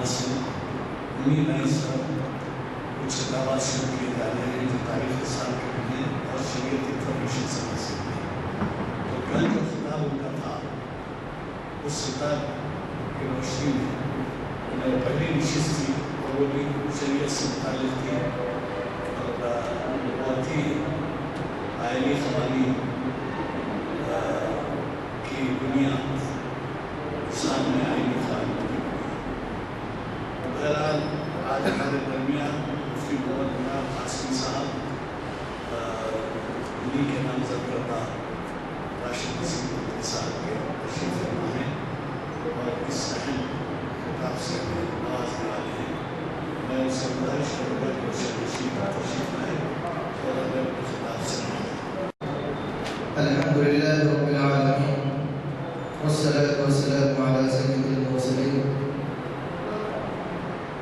وہاں سے انہیں نئے سر کچھ خطابات شروع کیے جا رہے ہیں جو تاریخ سال کے لیے اور شریعت انفارمیشن سے حاصل ہے. تو کل جو خطاب ان کا تھا اس خطاب کی روشنی میں پہلی نشست تھی اور وہ بھی شریعت سے متعلق تھی اور بہت ہی آئلی قوانین کی بنیاد سامنے آئینی قانون کی بنیاد. بہرحال آج ہمارے درمیان مفتی محمد مناب قاسمی صاحب انہیں کے نامزد کردہ راشد نصیر صاحب کے تشریف فرما ہیں اور اس اہم خطاب سے نوازنے والے ہیں. میں ان سے گزارش کروں گا کہ وہ تشریف لائے اور اپنے خطاب سے الحمدللہ رب العالمین والصلاة والسلام على سيد المرسلين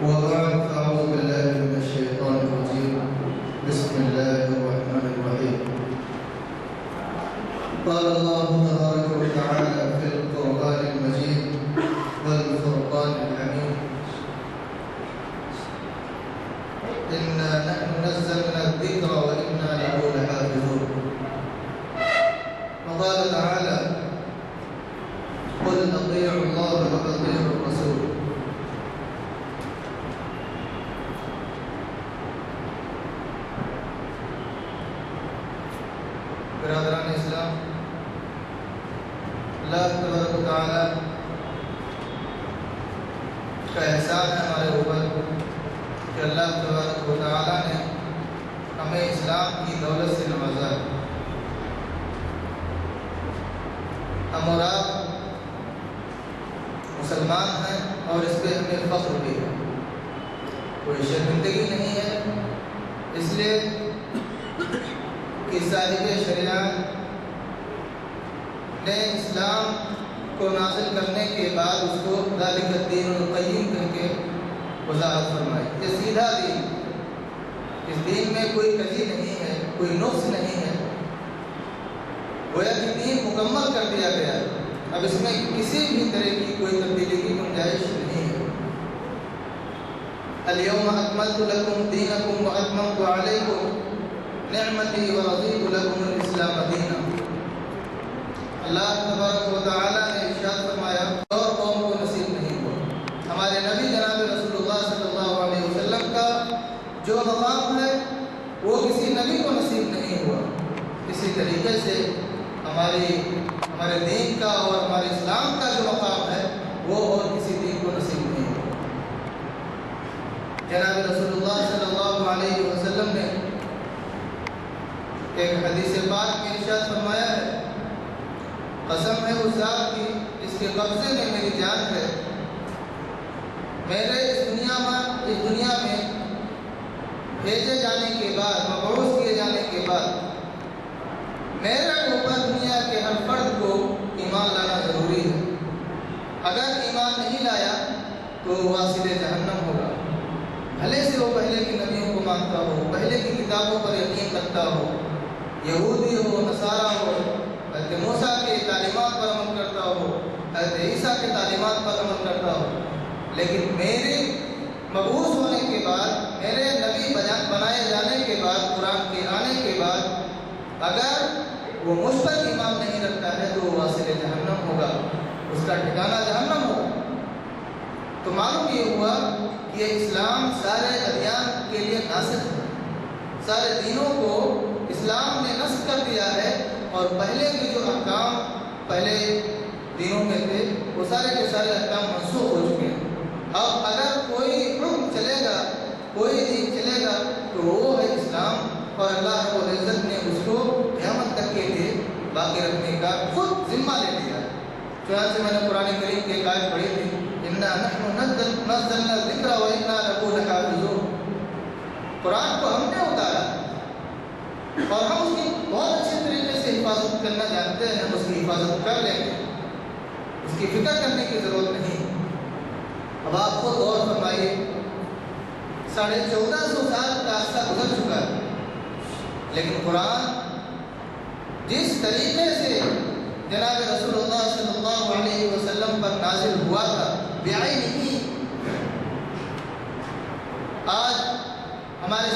وبعد فأعوذ بالله من الشيطان الرجيم بسم الله الرحمن الرحيم. قال الله تبارك وتعالى في القرآن المجيد والفرقان الحميد إنا نحن نزلنا الذكر وإنا له لحافظون. وقال تعالى قل أطيعوا الله وأطيعوا الرسول. برادران اسلام، اللہ تبارک و تعالی کا احسان ہے ہمارے اوپر کہ اللہ تبارک و تعالی نے ہمیں اسلام کی دولت سے نوازا ہے. ہم اور آپ مسلمان ہیں اور اس پہ ہمیں فخر بھی ہے. کوئی شرمندگی نہیں ہے اس لیے کہ صاحب شریعت نے اسلام کو نازل کرنے کے بعد اس کو ذالک الدین القیم کر کے وضاحت فرمائی. یہ سیدھا دین، اس دین میں کوئی کجی نہیں ہے، کوئی نقص نہیں ہے. گویا کہ دین مکمل کر دیا گیا ہے. اب اس میں کسی بھی طرح کی کوئی تبدیلی کی گنجائش نہیں ہے. الیوم اکملت لکم دینکم واتممت علیکم نعمتی ورضیت لکم الاسلام دینا. اللہ تبارک و تعالی نے ارشاد فرمایا اور قوم کو نصیب نہیں ہوا. ہمارے نبی جناب رسول اللہ صلی اللہ علیہ وسلم کا جو مقام ہے وہ کسی نبی کو نصیب نہیں ہوا. اسی طریقے سے ہمارے دین کا اور ہمارے اسلام کا جو مقام ہے وہ اور کسی دین کو نصیب نہیں ہوا. جناب رسول اللہ صلی اللہ علیہ وسلم نے ایک حدیث پاک میں ارشاد فرمایا ہے، قسم ہے اس ذات کی جس کے قبضے میں میری جان ہے، میرے اس دنیا میں بھیجے جانے کے بعد، مبعوث کیے جانے کے بعد میرے اوپر دنیا کے ہر فرد کو ایمان لانا ضروری ہے. اگر ایمان نہیں لایا تو واصل جہنم ہوگا. بھلے سے وہ پہلے کی نبیوں کو مانتا ہو، پہلے کی کتابوں پر یقین رکھتا ہو، یہودی ہو، نصارہ ہو، حضرت موسیٰ کے تعلیمات پر عمل کرتا ہو، حضرت عیسیٰ کے تعلیمات پر عمل کرتا ہو، لیکن میرے مبعوث ہونے کے بعد، میرے نبی بنائے جانے کے بعد، قرآن کے آنے کے بعد اگر وہ مجھ پر ایمان نہیں رکھتا ہے تو وہ واصل جہنم ہوگا، اس کا ٹھکانہ جہنم ہوگا. تو معلوم یہ ہوا کہ اسلام سارے ادیان کے لیے ناسخ ہے. سارے دینوں کو اسلام نے نسخ کر دیا ہے اور پہلے کے جو احکام پہلے دینوں میں تھے وہ سارے کے سارے احکام منسوخ ہو چکے ہیں. اب اگر کوئی حکم چلے گا، کوئی دین چلے گا تو وہ ہے اسلام، اور اللہ رب العزت نے اس کو قیامت تک کے لیے باقی رکھنے کا خود ذمہ لے لیا. چنانچہ میں نے قرآن کریم کی ایک آیت پڑھی تھی، اِنَّا نَحْنُ نَزَّلْنَا الذِّكْرَ وَإِنَّا لَهُ لَحَافِظُونَ. قرآن کو ہم نے اتارا اور ہم اس کی بہت اچھے طریقے سے حفاظت کرنا جانتے ہیں. ہم اس کی حفاظت کر لیں گے، اس کی فکر کرنے کی ضرورت نہیں. اب آپ خود غور فرمائیے، 1450 سال کا عرصہ گزر چکا ہے، لیکن قرآن جس طریقے سے جناب رسول اللہ صلی اللہ علیہ وسلم پر نازل ہوا تھا، بعینہ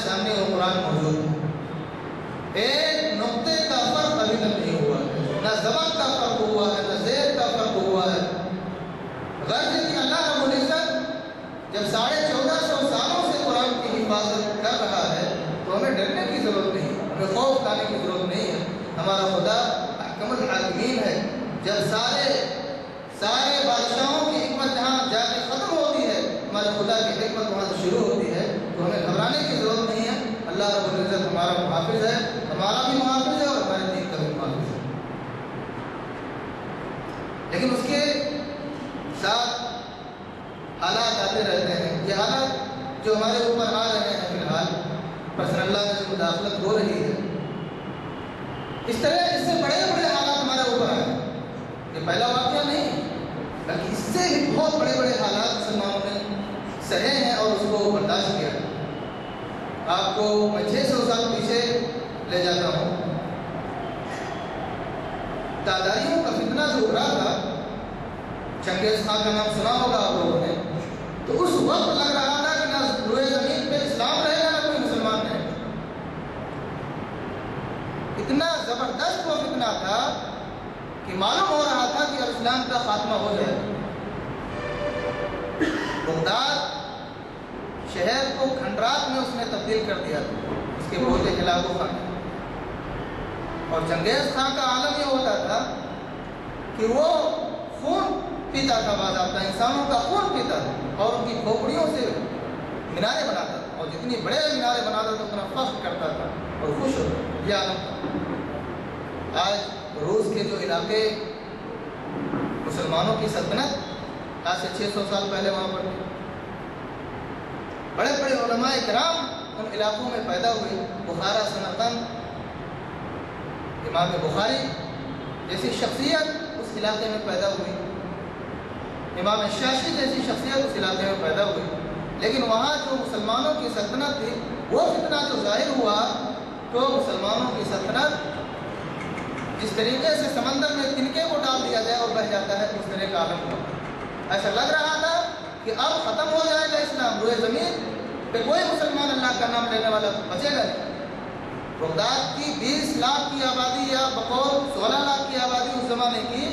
سامنے وہ قرآن موجود ہے. ایک نقطے کا فرق ابھی تک نہیں ہوا ہے، نہ زبان کا فرق ہوا ہے، نہ زیر کا فرق ہوا ہے. غرض کہ اللہ رب العزت جب 1450 سالوں سے قرآن کی حفاظت کر رہا ہے تو ہمیں ڈرنے کی ضرورت نہیں، ہمیں خوف کھانے کی ضرورت نہیں ہے. ہمارا خدا احکم الحاکمین ہے. جب سارے بادشاہوں کی حکمت جہاں جا کے ختم ہوتی ہے، ہمارے خدا کی حکمت وہاں سے شروع ہوتی ہے، تو ہمیں گھبرانے کی ضرورت نہیں ہے. اللہ رب العزت ہمارا محافظ ہے، ہمارا بھی محافظ ہے اور ہمارے دین کا بھی محافظ ہے. لیکن اس کے ساتھ حالات آتے رہتے ہیں. یہ حالات جو ہمارے اوپر آ رہے ہیں فی الحال، بس اللہ میں سے مداخلت ہو رہی ہے. اس طرح اس سے بڑے بڑے حالات ہمارے اوپر آئے. یہ پہلا واقعہ نہیں، بلکہ اس سے بھی بہت بڑے بڑے حالات مسلمانوں نے سہے ہیں اور اس کو برداشت کیا ہے. آپ کو میں 600 سال پیچھے لے جاتا ہوں. تاداریوں کا فتنہ جو اٹھا تھا، چنگیز خان کا نام سنا ہوگا آپ لوگوں نے، تو اس وقت لگ رہا تھا کہ نہ روئے زمین پہ اسلام رہے گا نہ کوئی مسلمان رہے گا. اتنا زبردست وہ فتنہ تھا کہ معلوم ہو رہا تھا کہ اب اسلام کا خاتمہ ہو جائے. بغداد شہر کو کھنڈرات میں اس نے تبدیل کر دیا تھا، اس کے بولتے ہلاکو خان. اور چنگیز خان کا عالم یہ ہوتا تھا کہ وہ خون پیتا تھا، باضابطہ انسانوں کا خون پیتا تھا اور ان کی کھوپڑیوں سے میناریں بناتا تھا، اور جتنی بڑے میناریں بناتا تھا اتنا فخر کرتا تھا اور خوش ہوتا تھا. یہ عالم تھا. آج روس کے جو علاقے مسلمانوں کی سلطنت آج سے 600 سال پہلے وہاں پر تھے. بڑے بڑے علماء کرام ان علاقوں میں پیدا ہوئے. بخارا سمرقند، امام بخاری جیسی شخصیت اس علاقے میں پیدا ہوئی. امام شاشی جیسی شخصیت اس علاقے میں پیدا ہوئی. لیکن وہاں جو مسلمانوں کی سلطنت تھی، وہ فتنہ جو ظاہر ہوا تو مسلمانوں کی سلطنت جس طریقے سے سمندر میں تنکے کو ڈال دیا جائے اور بہ جاتا ہے، اس طرح کا عالم ہوا. ایسا لگ رہا تھا کہ اب ختم ہو جائے گا اسلام، روئے زمین پہ کوئی مسلمان اللہ کا نام لینے والا بچے گا نہیں. بغداد کی 20 لاکھ کی آبادی یا بقول 16 لاکھ کی آبادی اس زمانے کی،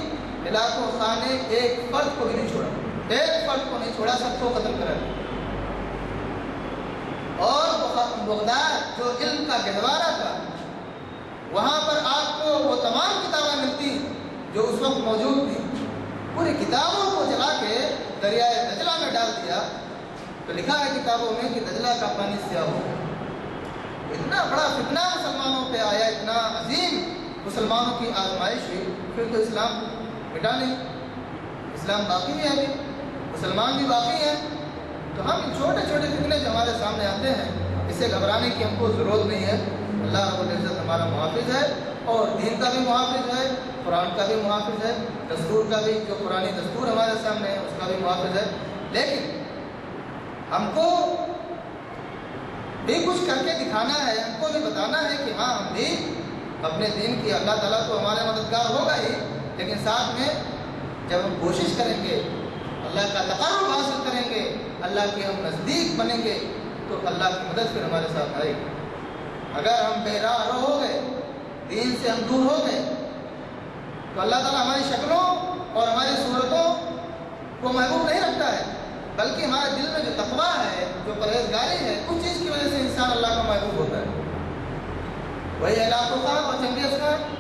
ہلاکو خان نے ایک فرد کو بھی نہیں چھوڑا، ایک فرد کو نہیں چھوڑا، سب کو قتل کرا دیا. اور بغداد جو علم کا گہوارہ تھا، وہاں پر آپ کو وہ تمام کتابیں ملتی جو اس وقت موجود تھیں. پوری کتابوں کو جلا کے دریائے دجلہ میں ڈال دیا تو لکھا ہے کتابوں میں کہ دجلہ کا پانی سیاہ ہو گیا. اتنا بڑا فتنہ مسلمانوں پہ آیا، اتنا عظیم مسلمانوں کی آزمائش ہوئی. پھر تو اسلام مٹا نہیں، اسلام باقی ہے، ابھی مسلمان بھی باقی ہیں. تو ہم چھوٹے چھوٹے فتنے جو ہمارے سامنے آتے ہیں، اس سے گھبرانے کی ہم کو ضرورت نہیں ہے. اللہ رب العزت ہمارا محافظ ہے اور دین کا بھی محافظ ہے، قرآن کا بھی محافظ ہے، دستور کا بھی، جو قرآنی دستور ہمارے سامنے ہے اس کا بھی محافظ ہے. لیکن ہم کو بھی کچھ کر کے دکھانا ہے، ہم کو بھی بتانا ہے کہ ہاں ہم بھی اپنے دین کی، اللہ تعالیٰ تو ہمارے مددگار ہوگا ہی، لیکن ساتھ میں جب ہم کوشش کریں گے، اللہ کا تقرب حاصل کریں گے، اللہ کے ہم نزدیک بنیں گے، تو اللہ کی مدد پھر ہمارے ساتھ آئے گی. اگر ہم بے راہ رو ہو گئے، دین سے ہم دور ہو گئے، تو اللہ تعالیٰ ہماری شکلوں اور ہماری صورتوں کو محبوب نہیں رکھتا ہے، بلکہ ہمارے دل میں جو تقویٰ ہے، جو پرہیزگاری ہے، اس چیز کی وجہ سے انسان اللہ کا محبوب ہوتا ہے. وہی ہلاکو خان اور چنگیز خان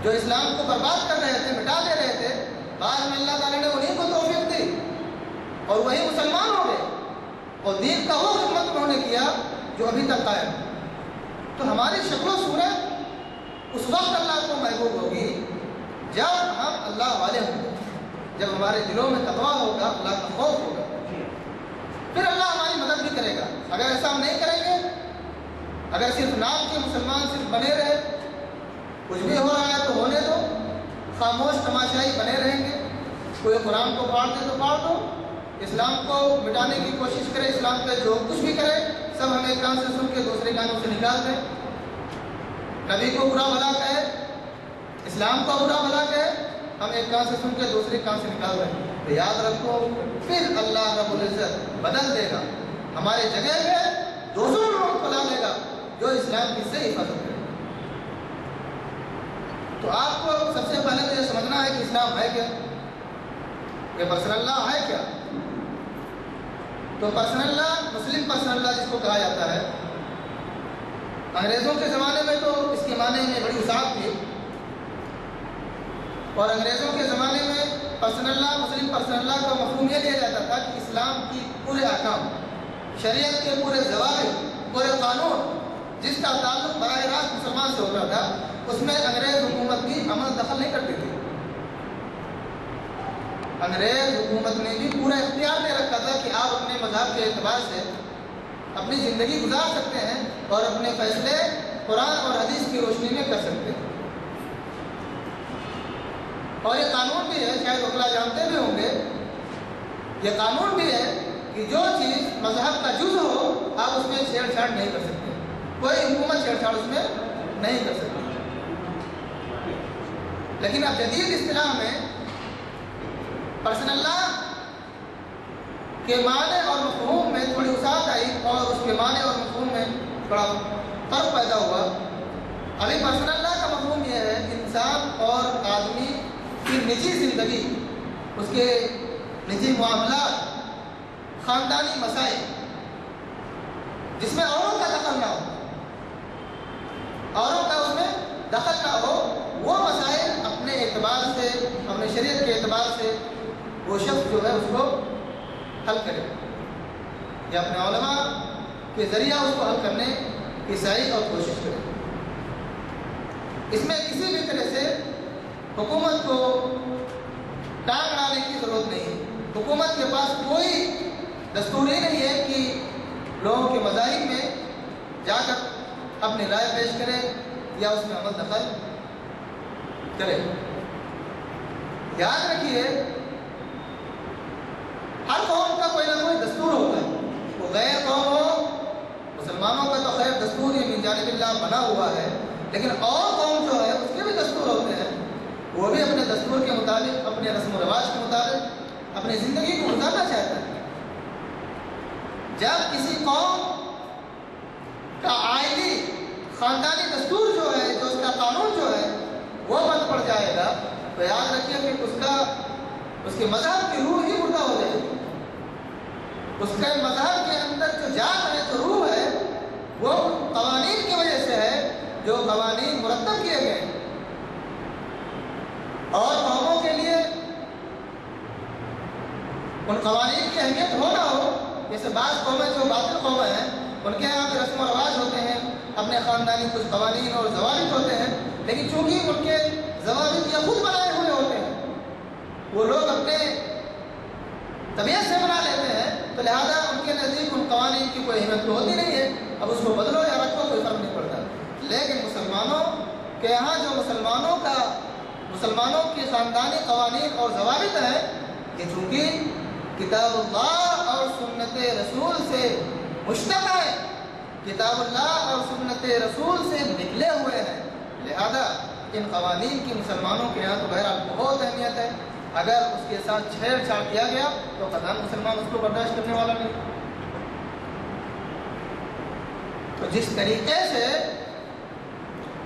جو اسلام کو برباد کر رہے تھے، مٹا دے رہے تھے، بعد میں اللہ تعالیٰ نے انہیں کو توفیق دی اور وہی مسلمان ہو گئے اور دین کا وہ خدمت انہوں نے کیا جو ابھی تک قائم ہے. تو ہماری شکل و صورت اس وقت اللہ کو محبوب ہوگی جب ہم اللہ والے ہوں گے، جب ہمارے دلوں میں تقویٰ ہوگا، اللہ کا خوف ہوگا، پھر اللہ ہماری مدد بھی کرے گا. اگر ایسا ہم نہیں کریں گے، اگر صرف نام کے مسلمان صرف بنے رہے، کچھ بھی ہو رہا ہے تو ہونے دو، خاموش تماشائی بنے رہیں گے، کوئی قرآن کو پھاڑ دے تو پھاڑ دو، اسلام کو مٹانے کی کوشش کرے، اسلام پہ جو کچھ بھی کرے سب ہم ایک کان سے سن کے دوسرے کانوں سے نکال دیں، نبی کو برا بھلا کہے، اسلام کو برا بھلا کہے، ہم ایک کان سے سن کے دوسرے کان سے نکال دیں. تو یاد رکھو، پھر اللہ رب العزت بدل دے گا. ہمارے جگہ پہ دوسروں لوگوں کو لا لے گا جو اسلام کی صحیح حفاظت کرے. تو آپ کو سب سے پہلے تو یہ سمجھنا ہے کہ اسلام ہے کیا، یہ پرسنل لا ہے کیا. تو پرسنل لا، مسلم پرسنل لا جس کو کہا جاتا ہے، انگریزوں کے زمانے میں تو اس کے معنی میں بڑی وسعت تھی، اور انگریزوں کے زمانے میں پرسنل لا، مسلم پرسنل لا کا مفہوم یہ لیا جاتا تھا کہ اسلام کی پورے احکام، شریعت کے پورے ضوابط، پورے قانون جس کا تعلق براہ راست مسلمان سے ہوتا تھا، اس میں انگریز حکومت بھی عمل دخل نہیں کرتی تھی. انگریز حکومت نے بھی پورا اختیار دے رکھا تھا کہ آپ اپنے مذہب کے اعتبار سے اپنی زندگی گزار سکتے ہیں اور اپنے فیصلے قرآن اور حدیث کی روشنی میں کر سکتے ہیں. اور یہ قانون بھی ہے، شاید وکلا جانتے بھی ہوں گے، یہ قانون بھی ہے کہ جو چیز مذہب کا جز ہو آپ اس میں چھیڑ چھاڑ نہیں کر سکتے، کوئی حکومت چھیڑ چھاڑ اس میں نہیں کر سکتی. لیکن اب جدید اصطلاح میں پرسنل لا کے معنی اور مفہوم میں تھوڑی وسعت آئی اور اس کے معنی اور مفہوم میں تھوڑا فرق پیدا ہوا. ابھی پرسنل لا کا مفہوم یہ ہے کہ انسان اور آدمی کی نجی زندگی، اس کے نجی معاملات، خاندانی مسائل جس میں اوروں کا دخل نہ ہو، اوروں کا اس میں دخل نہ ہو، وہ مسائل اپنے اعتبار سے، اپنے شریعت کے اعتبار سے وہ شخص جو ہے اس کو حل کرے یا اپنے علماء کے ذریعہ اس کو حل کرنے کی سعی اور کوشش کرے. اس میں کسی بھی طرح سے حکومت کو ٹانگ اڑانے کی ضرورت نہیں ہے. حکومت کے پاس کوئی دستور ہی نہیں ہے کہ لوگوں کے مذاہب میں جا کر اپنی رائے پیش کرے یا اس میں عمل دخل کرے. یاد رکھیے ہر قوم کا کوئی نہ کوئی دستور ہوتا ہے، وہ غیر قوم ہو، مسلمانوں کا تو خیر دستور ہی من جانب اللہ بنا ہوا ہے، لیکن اور قوم جو ہے اس کے بھی دستور ہوتے ہیں. وہ بھی اپنے دستور کے مطابق، اپنے رسم و رواج کے مطابق اپنی زندگی کو گزارنا چاہتا ہے. جب کسی قوم کا آئینی خاندانی دستور جو ہے، جو اس کا قانون جو ہے وہ بند پڑ جائے گا تو یاد رکھیے کہ اس کے مذہب کی روح ہی مردہ ہو جائے گی. اس کے مذہب کے اندر جو جان ہے، جو روح ہے، وہ قوانین کی وجہ سے ہے جو قوانین مرتب کیے گئے ہیں. اور قوموں کے لیے ان قوانین کی اہمیت ہو نہ ہو، جیسے بعض قومیں جو باطل قومیں ہیں ان کے یہاں بھی رسم و رواج ہوتے ہیں، اپنے خاندانی کچھ قوانین اور ضوابط ہوتے ہیں، لیکن چونکہ ان کے ضوابط یا خود بنائے ہوئے ہوتے ہیں، وہ لوگ اپنے طبیعت سے بنا لیتے ہیں، تو لہذا ان کے نزدیک ان قوانین کی کوئی اہمیت تو ہوتی نہیں ہے. اب اس کو بدلو یا رکھو کوئی فرق نہیں پڑتا. لیکن مسلمانوں کے یہاں جو مسلمانوں کے خاندانی قوانین اور ضوابط ہیں، یہ چونکہ کتاب اللہ اور سنت رسول سے مشتق ہے، کتاب اللہ اور سنت رسول سے نکلے ہوئے ہیں، لہذا ان قوانین کی مسلمانوں کے یہاں تو بہرحال بہت اہمیت ہے. اگر اس کے ساتھ چھیڑ چھاڑ کیا گیا تو قطعاً مسلمان اس کو برداشت کرنے والا نہیں. تو جس طریقے سے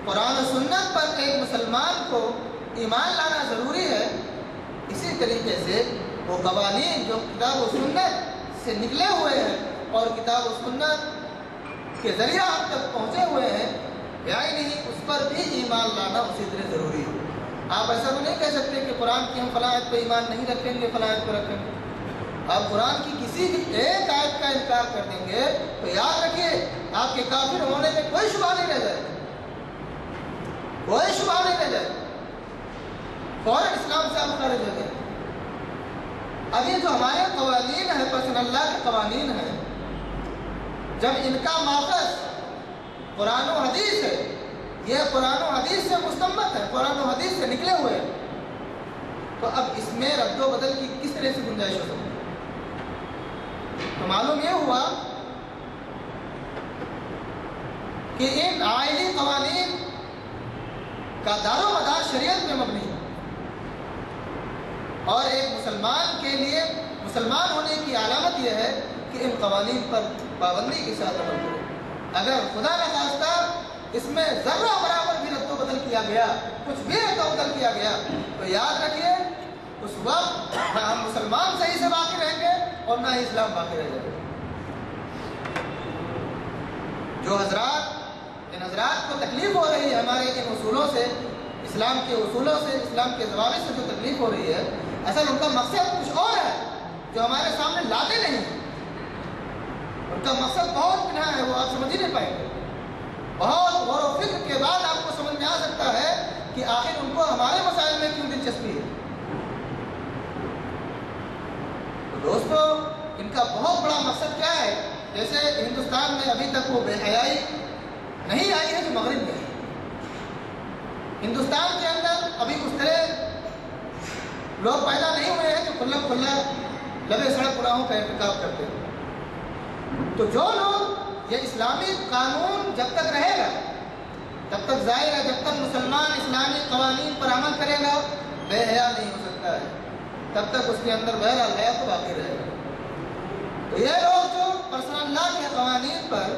قرآن و سنت پر ایک مسلمان کو ایمان لانا ضروری ہے، اسی طریقے سے وہ قوانین جو کتاب و سنت سے نکلے ہوئے ہیں اور کتاب و سنت کے ذریعہ ہم تک پہنچے ہوئے ہیں، یا ہی نہیں، اس پر بھی ایمان لانا اسی طرح ضروری ہے. آپ ایسا تو نہیں کہہ سکتے کہ قرآن کی ہم فلاں آیت پہ ایمان نہیں رکھیں گے، فلاں آیت پہ رکھیں گے. آپ قرآن کی کسی بھی ایک آیت کا انکار کر دیں گے تو یاد رکھیے آپ کے کافر ہونے میں کوئی شبہ نہیں رہ جائے، کوئی شبہ نہیں رہ جائے، فوراً اسلام سے آپ خارج ہو جائیں. اب یہ جو ہمارے قوانین ہیں، پرسنل اللہ کے قوانین ہیں، جب ان کا ماخذ قرآن و حدیث ہے، یہ قرآن و حدیث سے مستنبط ہے، قرآن و حدیث سے نکلے ہوئے ہیں، تو اب اس میں رد و بدل کی کس طرح سے گنجائش ہو سکتی ہے؟ تو معلوم یہ ہوا کہ ان آئینی قوانین کا دار و مدار شریعت میں مبنی ہے، اور ایک مسلمان کے لیے مسلمان ہونے کی علامت یہ ہے کہ کہ ان قوانین پر پابندی کے ساتھ عمل کرو۔ اگر خدا نخواستہ اس میں ذرہ برابر بھی رد و بدل کیا گیا، کچھ بھی رد و بدل کیا گیا، تو یاد رکھیے اس وقت نہ ہم مسلمان صحیح سے باقی رہیں گے اور نہ ہی اسلام باقی رہ جائے گا۔ جو ان حضرات کو تکلیف ہو رہی ہے ہمارے ان اصولوں سے، اسلام کے اصولوں سے، اسلام کے ضوابط سے جو تکلیف ہو رہی ہے، اصل ان کا مقصد کچھ اور ہے جو ہمارے سامنے لاتے نہیں ہیں۔ ان کا مقصد بہت پنہا ہے، وہ آپ سمجھ ہی نہیں پائیں گے۔ بہت غور و فکر کے بعد آپ کو سمجھ میں آ سکتا ہے کہ آخر ان کو ہمارے مسائل میں کیوں دلچسپی ہے۔ تو دوستو، ان کا بہت بڑا مقصد کیا ہے؟ جیسے ہندوستان میں ابھی تک وہ بے حیائی نہیں آئی ہے جو مغرب میں ہے۔ ہندوستان کے اندر ابھی اس طرح لوگ پیدا نہیں ہوئے ہیں جو کھلا لبے سڑک گناہوں کا ارتکاب کرتے ہیں۔ تو جو لوگ یہ اسلامی قانون جب تک رہے گا، جب تک ظاہر ہے، جب تک مسلمان اسلامی قوانین پر عمل کرے گا بے حیا نہیں ہو سکتا ہے، تب تک اس کے اندر بہرحال حیا تو باقی رہے گا۔ تو یہ لوگ جو پرسنل لا کے قوانین پر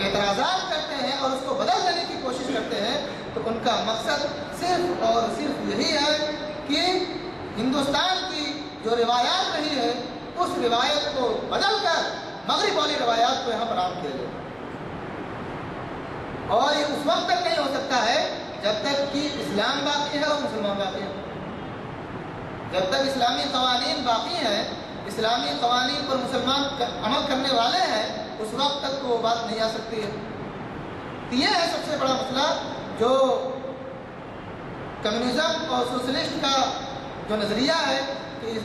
اعتراضات کرتے ہیں اور اس کو بدل دینے کی کوشش کرتے ہیں، تو ان کا مقصد صرف اور صرف یہی ہے کہ ہندوستان کی جو روایات رہی ہے اس روایت کو بدل کر مغرب والی روایات کو یہاں پر عام کیا جائے۔ اور یہ اس وقت تک نہیں ہو سکتا ہے جب تک کہ اسلام باقی ہے اور مسلمان باقی ہے۔ جب تک اسلامی قوانین باقی ہیں، اسلامی قوانین پر مسلمان عمل کرنے والے ہیں، اس وقت تک وہ بات نہیں آ سکتی ہے۔ یہ ہے سب سے بڑا مسئلہ جو کمیونزم اور سوشلسٹ کا جو نظریہ ہے کہ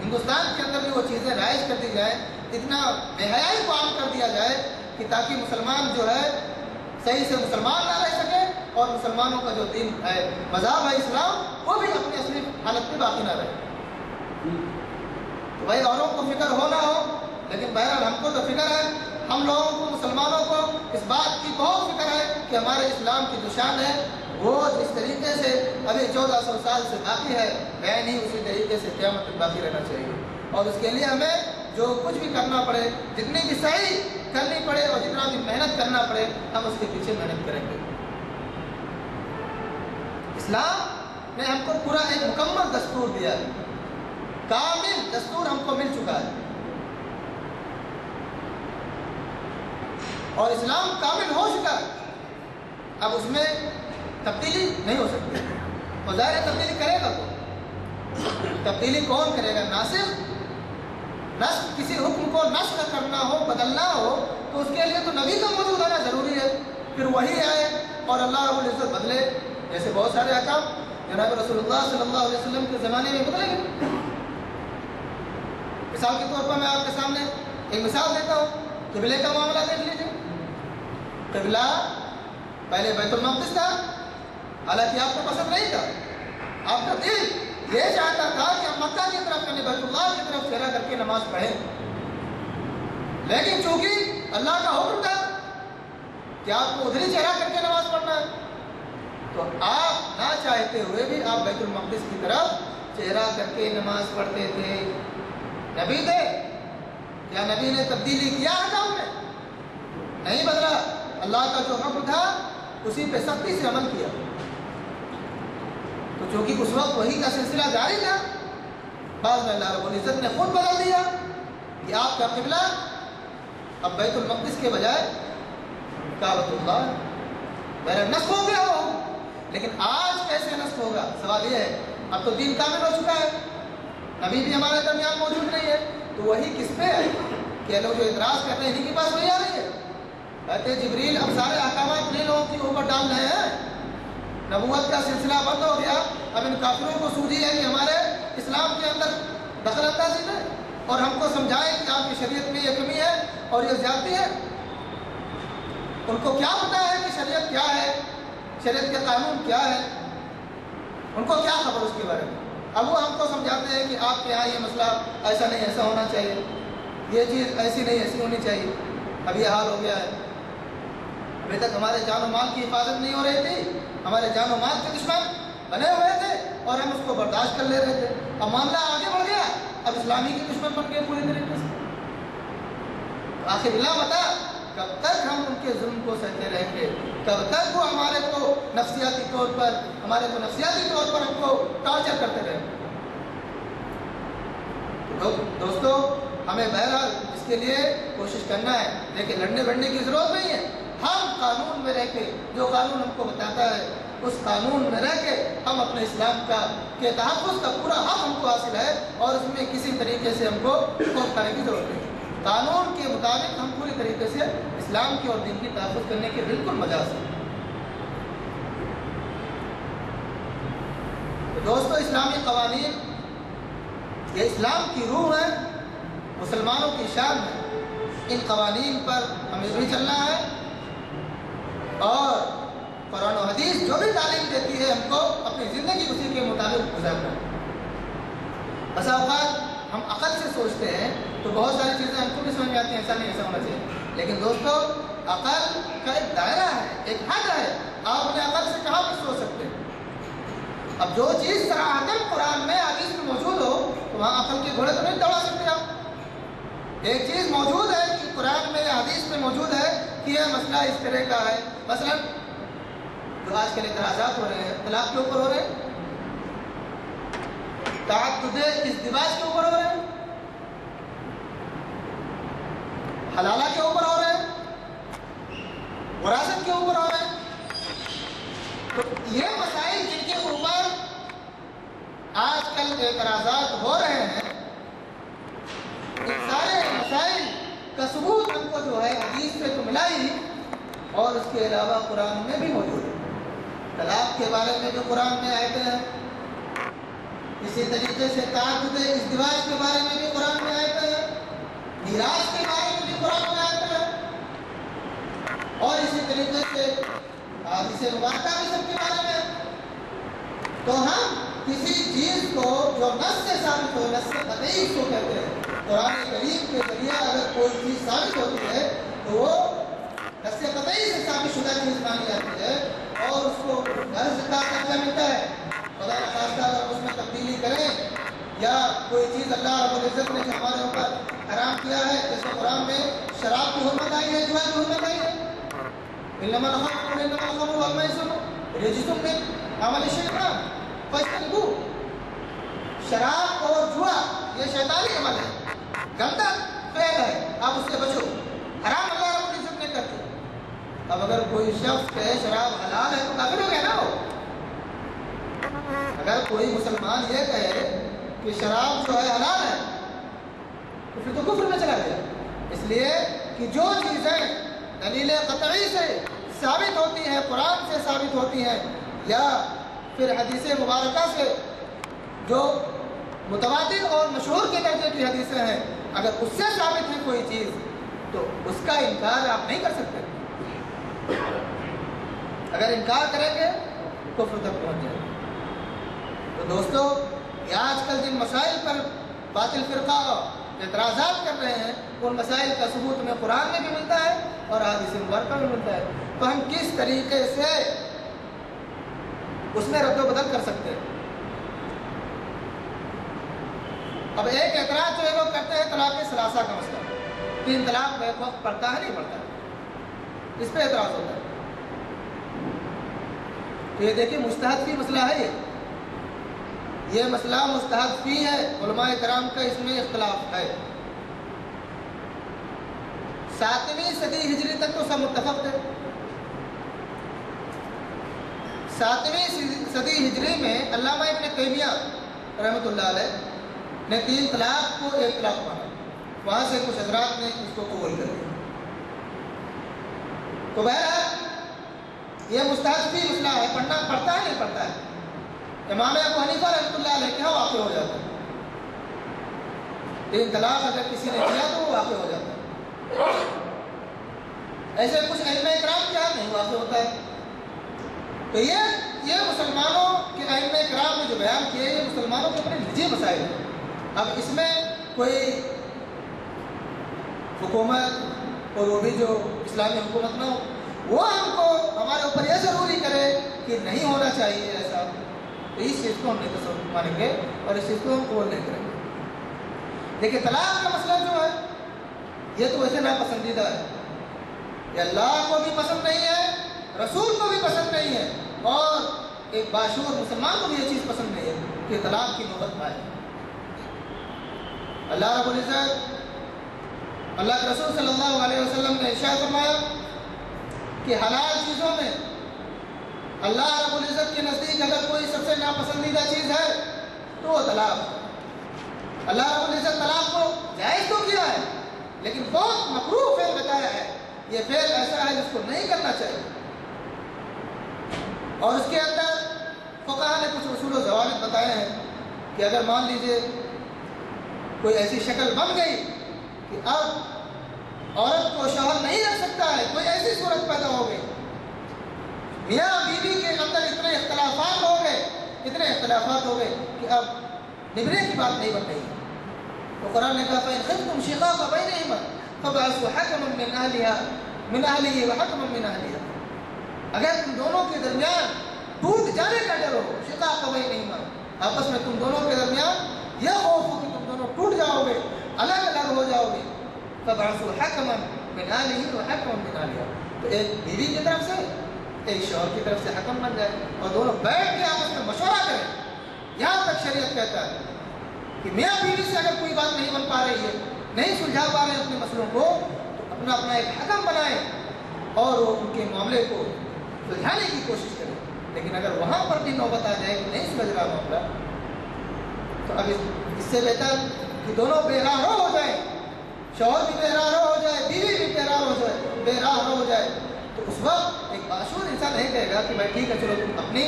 ہندوستان کے اندر بھی وہ چیزیں رائج کر دی جائیں، اتنا بے حیائی کو عام کر دیا جائے کہ تاکہ مسلمان جو ہے صحیح سے مسلمان نہ رہ سکے اور مسلمانوں کا جو دین ہے، مذہب ہے اسلام، وہ بھی اپنی اصلی حالت میں باقی نہ رہے۔ تو بھائی اوروں کو فکر ہو نہ ہو، لیکن بہرحال ہم کو تو فکر ہے، ہم لوگوں کو، مسلمانوں کو اس بات کی بہت فکر ہے کہ ہمارے اسلام کی جو شان ہے وہ جس طریقے سے ابھی 1400 سال سے باقی ہے، میں نہیں اسی طریقے سے قیامت تک باقی رہنا چاہیے۔ اور اس کے لیے ہمیں جو کچھ بھی کرنا پڑے، جتنی بھی صحیح کرنی پڑے اور جتنا بھی محنت کرنا پڑے، ہم اس کے پیچھے محنت کریں گے۔ اسلام نے ہم کو پورا ایک مکمل دستور دیا ہے، کامل دستور ہم کو مل چکا ہے، اور اسلام کامل ہو چکا ہے۔ اب اس میں تبدیلی نہیں ہو سکتی، اور ظاہر ہے تبدیلی کرے گا کون؟ تبدیلی کون کرے گا؟ نسخ کسی حکم کو نسخ کرنا ہو، بدلنا ہو، تو اس کے لیے تو نبی کا موجود ہونا ضروری ہے، پھر وہی آئے اور اللہ رب العزت بدلے۔ جیسے بہت سارے احکام جناب رسول اللہ صلی اللہ علیہ وسلم کے زمانے میں بدلے گئے۔ مثال کے طور پر میں آپ کے سامنے ایک مثال دیتا ہوں، قبلے کا معاملہ دیکھ لیجیے۔ قبلہ پہلے بیت المقدس تھا، حالانکہ آپ کو پسند نہیں تھا، آپ کا دل یہ چاہتا تھا کہ ہم مکہ کی طرف یعنی بیت اللہ کی طرف چہرہ کر کے نماز پڑھیں، لیکن چونکہ اللہ کا حکم تھا کہ آپ کو ادھر ہی چہرہ کر کے نماز پڑھنا ہے، تو آپ نہ چاہتے ہوئے بھی آپ بیت المقدس کی طرف چہرہ کر کے نماز پڑھتے تھے۔ نبی تھے، کیا نبی نے تبدیلی کیا حکم میں؟ نہیں بدلا، اللہ کا جو حکم تھا اسی پہ سختی سے عمل کیا۔ تو چونکہ اس وقت وہی کا سلسلہ جاری تھا، بعد میں اللہ رب العزت نے خود بدل دیا کہ آپ کا قبلہ اب بیت المقدس کے بجائے کعبۃ اللہ، میرا نسخ ہو گیا ہو۔ لیکن آج کیسے نسخ ہوگا؟ سوال یہ ہے، اب تو دین کامل ہو چکا ہے، نبی بھی ہمارے درمیان موجود نہیں ہے، تو وہی کس پہ ہے؟ کہ لوگ جو اعتراض کر رہے ہیں انہیں کے پاس وہی آ رہی ہے، کہتے جبریل اب سارے احکامات انہیں لوگوں کے اوپر ڈال رہے ہیں، نبوت کا سلسلہ بند ہو گیا، اب ان کافروں کو سوجی ہے کہ ہمارے اسلام کے اندر دخل اندازی ہے اور ہم کو سمجھائیں کہ آپ کی شریعت میں یہ کمی ہے اور یہ زیادتی ہے۔ ان کو کیا پتا ہے کہ شریعت کیا ہے، شریعت کا قانون کیا ہے، ان کو کیا خبر اس کے بارے میں؟ اب وہ ہم کو سمجھاتے ہیں کہ آپ کے یہاں یہ مسئلہ ایسا نہیں ایسا ہونا چاہیے، یہ چیز ایسی نہیں ایسی ہونی چاہیے۔ اب یہ حال ہو گیا ہے، ابھی تک ہمارے جان و مال کی حفاظت نہیں ہو رہی تھی، ہمارے جان و مال کے دشمن بنے ہوئے تھے اور ہم اس کو برداشت کر لے رہے تھے۔ اب معاملہ آگے بڑھ گیا، اب اسلامی کے دشمن بن گئے پوری طریقے سے۔ آخر لا متا، کب تک ہم ان کے ظلم کو سہتے رہیں گے؟ کب تک وہ ہمارے کو نفسیاتی طور پر ہم کو ٹارچر کرتے رہیں گے؟ دوستو ہمیں بہرحال اس کے لیے کوشش کرنا ہے، لیکن لڑنے بڑھنے کی ضرورت نہیں ہے۔ ہم قانون میں رہ کے، جو قانون ہم کو بتاتا ہے اس قانون میں رہ کے ہم اپنے اسلام کے تحفظ کا پورا حق ہم کو حاصل ہے، اور اس میں کسی طریقے سے ہم کو خوف کھانے کی ضرورت نہیں۔ قانون کے مطابق ہم پوری طریقے سے اسلام کی اور دین کی تحفظ کرنے کے بالکل مجاز ہے۔ دوستو اسلامی قوانین یہ اسلام کی روح ہے، مسلمانوں کی شان ہے۔ ان قوانین پر ہمیں بھی چلنا ہے، اور قرآن و حدیث جو بھی تعلیم دیتی ہے ہم کو اپنی زندگی اسی کے مطابق گزارنا ہے۔ بس اوقات ہم عقل سے سوچتے ہیں تو بہت ساری چیزیں ہم کو بھی سمجھ میں آتی ہیں، ایسا نہیں، ایسا ہونا چاہیے، لیکن دوستو عقل کا ایک دائرہ ہے، ایک حد ہے۔ آپ اپنے عقل سے کہاں پر سوچ سکتے ہیں؟ اب جو چیز صراحتاً قرآن میں حدیث میں موجود ہو تو وہاں عقل کے گھوڑے تو نہیں دوڑا سکتے آپ۔ ایک چیز موجود ہے کہ قرآن میں یا حدیث میں موجود ہے کہ یہ مسئلہ اس طرح کا ہے، مثلا جو آج کل اعتراضات ہو رہے ہیں طلاق کے اوپر ہو رہے ہیں، تعدد ازدواج کے اوپر ہو رہے ہیں، حلالہ کے اوپر ہو رہے ہیں، وراثت کے اوپر ہو رہے ہیں۔ تو یہ مسائل جن کے اوپر آج کل اعتراضات ہو رہے ہیں، ان سارے مسائل کا ثبوت ہم کو جو ہے حدیث سے تو ملا ہی، اور اس کے علاوہ قرآن میں بھی موجود ہے۔ طلاق کے بارے میں جو قرآن میں آیتیں ہیں، اسی طریقے سے تعدد ازدواج کے بارے میں بھی قرآن میں آیتیں ہیں، میراث کے بارے میں بھی قرآن میں آیتیں ہیں، اور اسی طریقے سے حدیث مبارکہ بھی سب کے بارے میں۔ تو ہم کسی چیز کو جو نص سے ثابت ہو، نص قطعی اس کو کہتے ہیں، قرآن کریم کے ذریعے اگر کوئی چیز ثابت ہوتی ہے تو وہ نص قطعی سے ثابت شدہ چیز مانی جاتی ہے، اور اس کو غرض کا درجہ ملتا ہے۔ خدا نخواستہ اگر اس میں تبدیلی کریں، یا کوئی چیز اللہ رب العزت نے جو ہمارے اوپر حرام کیا ہے، جیسے قرآن میں شراب کی حرمت آئی ہے، جوا کی حرمت آئی ہے، انما الخمر والمیسر رجس من عمل الشیطان فاجتنبوہ۔ شراب اور جوا یہ شیطانی عمل ہے، گندا فعل ہے، آپ اس سے بچو، حرام اللہ رب العزت نے کر دیا۔ اب اگر کوئی شخص کہے شراب حلال ہے تو کافر ہو گیا نا وہ۔ اگر کوئی مسلمان یہ کہے کہ شراب جو ہے حلال ہے تو پھر تو کفر میں چلا گیا، اس لیے کہ جو چیزیں دلیل قطعی سے ثابت ہوتی ہیں، قرآن سے ثابت ہوتی ہیں، یا پھر حدیث مبارکہ سے جو متواتر اور مشہور کے درجے کی حدیثیں ہیں، اگر اس سے ثابت ہے کوئی چیز تو اس کا انکار آپ نہیں کر سکتے۔ اگر انکار کریں گے کفر تک پہنچ جائے گا۔ تو دوستو یہ آج کل جن مسائل پر باطل فرقہ اعتراضات کر رہے ہیں، ان مسائل کا ثبوت ہمیں قرآن میں بھی ملتا ہے اور حدیث مبارکہ میں ملتا ہے، تو ہم کس طریقے سے اس میں رد و بدل کر سکتے ہیں۔ اب ایک اعتراض جو یہ لوگ کرتے ہیں طلاق ثلاثہ کا مسئلہ، 3 طلاق میں ایک وقت پڑتا ہے نہیں پڑتا ہے، اس پہ اعتراض ہوتا ہے۔ تو یہ دیکھیے مجتہد فی مسئلہ ہے، یہ مسئلہ مجتہد فی ہے، علماء کرام کا اس میں اختلاف ہے۔ 7ویں صدی ہجری تک تو سب متفق تھے۔ 7ویں صدی ہجری میں علامہ ابن تیمیہ رحمۃ اللہ علیہ نے 3 طلاق کو 1 طلاق مانا، وہاں سے کچھ حضرات نے اس کو قبول کر لیا۔ تو بہرحال یہ مجتہد فی مسئلہ ہے، پڑھتا ہے نہیں پڑھتا ہے۔ امام ابو حنیفہ رحمۃ اللہ علیہ کے ہاں واقع ہو جاتا ہے، 3 طلاق اگر کسی نے کیا تو وہ واقع ہو جاتا ہے۔ ایسے کچھ ائمہ کرام کے ہاں نہیں واقع ہوتا ہے۔ تو یہ مسلمانوں کے ائمہ کرام نے جو بیان کیے یہ مسلمانوں کے اپنے نجی مسائل ہیں۔ اب اس میں کوئی حکومت اور وہ بھی جو اسلامی حکومت نہ ہو وہ ہم کو ہمارے اوپر یہ ضروری کرے کہ نہیں ہونا چاہیے ایسا، تو اس چیز کو ہم نہیں تصور مانیں گے اور اس چیز کو ہم قبول نہیں کریں گے۔ لیکن طلاق کا مسئلہ جو ہے یہ تو ویسے ناپسندیدہ ہے، یہ اللہ کو بھی پسند نہیں ہے، رسول کو بھی پسند نہیں ہے، اور ایک باشعور مسلمان کو بھی یہ چیز پسند نہیں ہے کہ طلاق کی نوبت پائے۔ اللہ رب العزت، اللہ کے رسول صلی اللہ علیہ وسلم نے ارشاد فرمایا کہ حلال چیزوں میں اللہ رب العزت کے نزدیک اگر کوئی سب سے ناپسندیدہ چیز ہے تو وہ طلاق۔ اللہ رب العزت طلاق کو جائز تو کیا ہے، لیکن بہت مکروہ فعل بتایا ہے، یہ فعل ایسا ہے جس کو نہیں کرنا چاہیے۔ اور اس کے اندر فقہاء نے کچھ اصول و ضوابط بتائے ہیں کہ اگر مان لیجئے کوئی ایسی شکل بن گئی کہ اب عورت کو شوہر نہیں رکھ سکتا ہے، کوئی ایسی صورت پیدا ہو گئی، میاں بیوی کے اندر اتنے اختلافات ہو گئے کہ اب نبھنے کی بات نہیں بن رہی، تو قرآن نے کہا فَإِنْ خِفْتُمْ شِقَاقَ بَيْنِهِمَا فَابْعَثُوا حَكَمًا مِّنْ أَهْلِهِ وَحَكَمًا مِّنْ أَهْلِهَا۔ اگر تم دونوں کے درمیان ٹوٹ جانے کا ڈر ہو، شقاق بینہما، آپس میں تم دونوں کے درمیان یہ خوف ہو کہ تم دونوں ٹوٹ جاؤ گے، الگ الگ ہو جاؤ گے، فَابْعَثُوا حَكَمًا مِّنْ أَهْلِهِ وَحَكَمًا مِّنْ أَهْلِهَا، تو ایک بیوی کی طرف سے ایک شوہر کی طرف سے حکم بن جائے اور دونوں بیٹھ کے آپس میں مشورہ کریں۔ یہاں تک شریعت کہتا ہے کہ میاں بیوی سے اگر کوئی بات نہیں بن پا رہی ہے، نہیں سلجھا پا رہے ہیں اپنے مسئلوں کو، تو اپنا ایک حکم بنائیں اور وہ ان کے معاملے کو سلجھانے کی کوشش کریں۔ لیکن اگر وہاں پر بھی نوبت آ جائے کہ نہیں سلجھ رہا معاملہ، تو اب اس سے بہتر کہ دونوں بے راہ رو ہو جائیں، شوہر بھی بے راہ رو ہو جائے، بیوی بھی بے راہ رو ہو جائے، تو اس وقت ایک باشعور انسان نہیں کہے گا کہ بھائی ٹھیک ہے چلو تم اپنی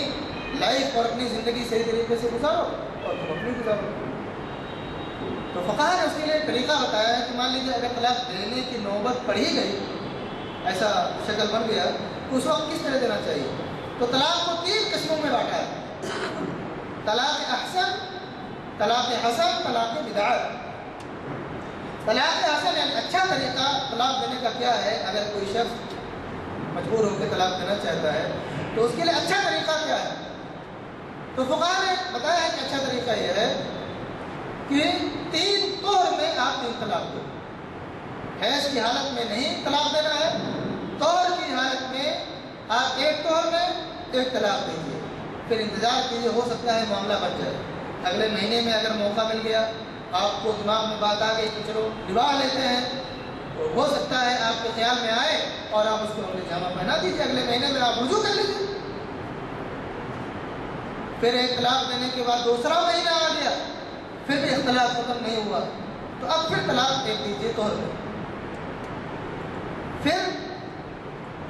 لائف اور اپنی زندگی صحیح طریقے سے گزارو اور تم اپنی گزارو۔ تو فقہاء نے اس کے لیے ایک طریقہ بتایا ہے کہ مان لیجیے اگر طلاق دینے کی نوبت پڑ ہی گئی، ایسا شکل بن گیا، تو اس وقت کس طرح دینا چاہیے؟ تو طلاق کو 3 قسموں میں بانٹا ہے: طلاق احسن، طلاق حسن، طلاق بدعت۔ طلاق حسن یعنی اچھا طریقہ طلاق دینے کا کیا ہے؟ اگر کوئی شخص مجبور ہو کے طلاق دینا چاہتا ہے تو اس کے لیے اچھا طریقہ کیا ہے؟ تو فقہاء نے بتایا ہے کہ اچھا طریقہ یہ ہے کہ 3 طہر میں آپ 3 طلاق دو۔ حیض کی حالت میں نہیں طلاق دینا ہے، طہر کی حالت میں آپ 1 طہر میں 1 طلاق دیجیے، پھر انتظار کیجیے، ہو سکتا ہے معاملہ بن جائے۔ اگلے مہینے میں اگر موقع مل گیا، آپ کو دماغ میں بات آ گئی کہ چلو نبھا لیتے ہیں، تو ہو سکتا ہے آپ کے خیال میں آئے اور آپ اس کو اپنے جامع پہنا دیجیے، اگلے مہینے میں آپ رجوع کر لیجیے۔ پھر 1 طلاق دینے کے بعد دوسرا مہینہ آ گیا، پھر بھی اختلاف ختم نہیں ہوا، تو اب پھر طلاق دے دیجیے طور پہ۔ پھر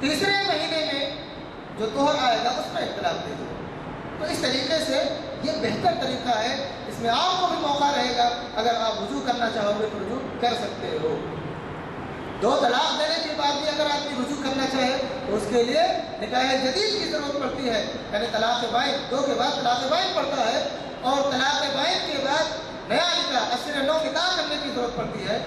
تیسرے مہینے میں جو طہر آئے گا اس میں اختلاف دیجیے۔ تو اس طریقے سے یہ بہتر طریقہ ہے، اس میں آپ کو بھی موقع رہے گا، اگر آپ رجوع کرنا چاہو گے تو رجوع کر سکتے ہو۔ 2 طلاق دینے کے بعد بھی اگر آدمی رجوع کرنا چاہے تو اس کے لیے نکاح جدید کی ضرورت پڑتی ہے، یعنی طلاق بائن 2 کے بعد طلاق بائن پڑتا ہے، اور طلاق بائن کے بعد نیا نکاح اثر نو نکاح کرنے کی ضرورت پڑتی ہے۔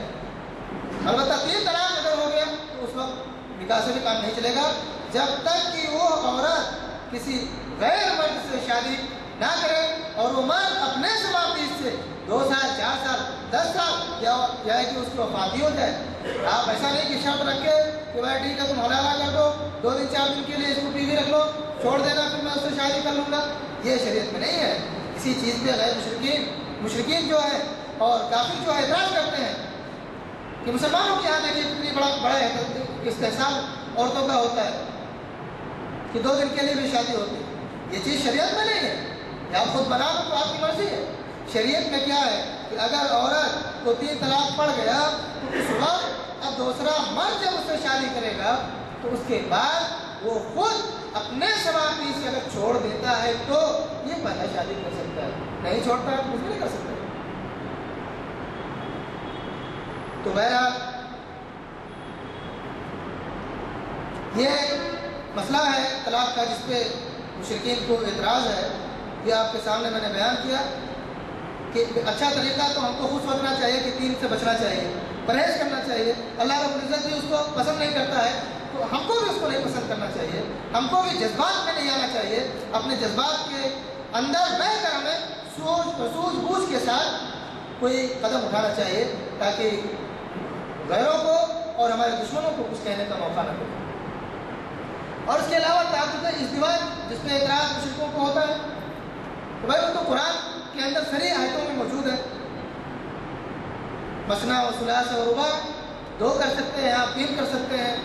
البتہ 3 طلاق اگر ہو گیا تو اس وقت نکاح سے بھی کام نہیں چلے گا جب تک کہ وہ عورت کسی غیر مرد سے شادی نہ کرے اور وہ مرد اپنے سماپتی سے 2 سال 4 سال 10 سال یا کہ اس کی وفاتی ہو جائے۔ آپ ایسا نہیں کہ شرط رکھے کہ بھائی ٹھیک ہے تم حلالہ کر دو، 2 دن 4 دن کے لیے اس کو بیوی رکھ لو، چھوڑ دینا پھر میں اس سے شادی کر لوں گا، یہ شریعت میں نہیں ہے۔ اسی چیز پہ غیر مشرکین جو ہے اور کافر جو ہے اعتراض کرتے ہیں کہ مسلمانوں کے یہاں دیکھیے کتنی بڑا استحصال عورتوں کا ہوتا ہے کہ 2 دن کے لیے بھی شادی ہوتی ہے۔ یہ چیز شریعت میں نہیں ہے، یا آپ خود بنا دو تو آپ کی مرضی ہے۔ شریعت میں کیا ہے کہ اگر عورت کو 3 طلاق پڑ گیا تو اس وقت اب دوسرا مرد جب اس سے شادی کرے گا تو اس کے بعد وہ خود اپنے سماپتی سے اگر چھوڑ دیتا ہے تو یہ پہلا شادی کر سکتا ہے، نہیں چھوڑتا ہے تو کچھ نہیں کر سکتا۔ تو بہرحال یہ مسئلہ ہے طلاق کا جس پہ مشرکین کو اعتراض ہے، یہ آپ کے سامنے میں نے بیان کیا کہ اچھا طریقہ تو ہم کو خود سوچنا چاہیے کہ 3 سے بچنا چاہیے، پرہیز کرنا چاہیے۔ اللہ رب العزت بھی اس کو پسند نہیں کرتا ہے تو ہم کو بھی اس کو نہیں پسند کرنا چاہیے، ہم کو بھی جذبات میں نہیں آنا چاہیے، اپنے جذبات کے اندر بہ کر ہمیں سوچ بوجھ کے ساتھ کوئی قدم اٹھانا چاہیے تاکہ غیروں کو اور ہمارے دشمنوں کو کچھ کہنے کا موقع نہ ملے۔ اور اس کے علاوہ تعدد ازدواج جس میں اعتراض مشرکوں کو ہوتا ہے، تو بھائی وہ تو قرآن کے اندر صریح آیتوں میں موجود ہے، مثنا و ثلاث و رباع، 2 کر سکتے ہیں آپ، 3 کر سکتے ہیں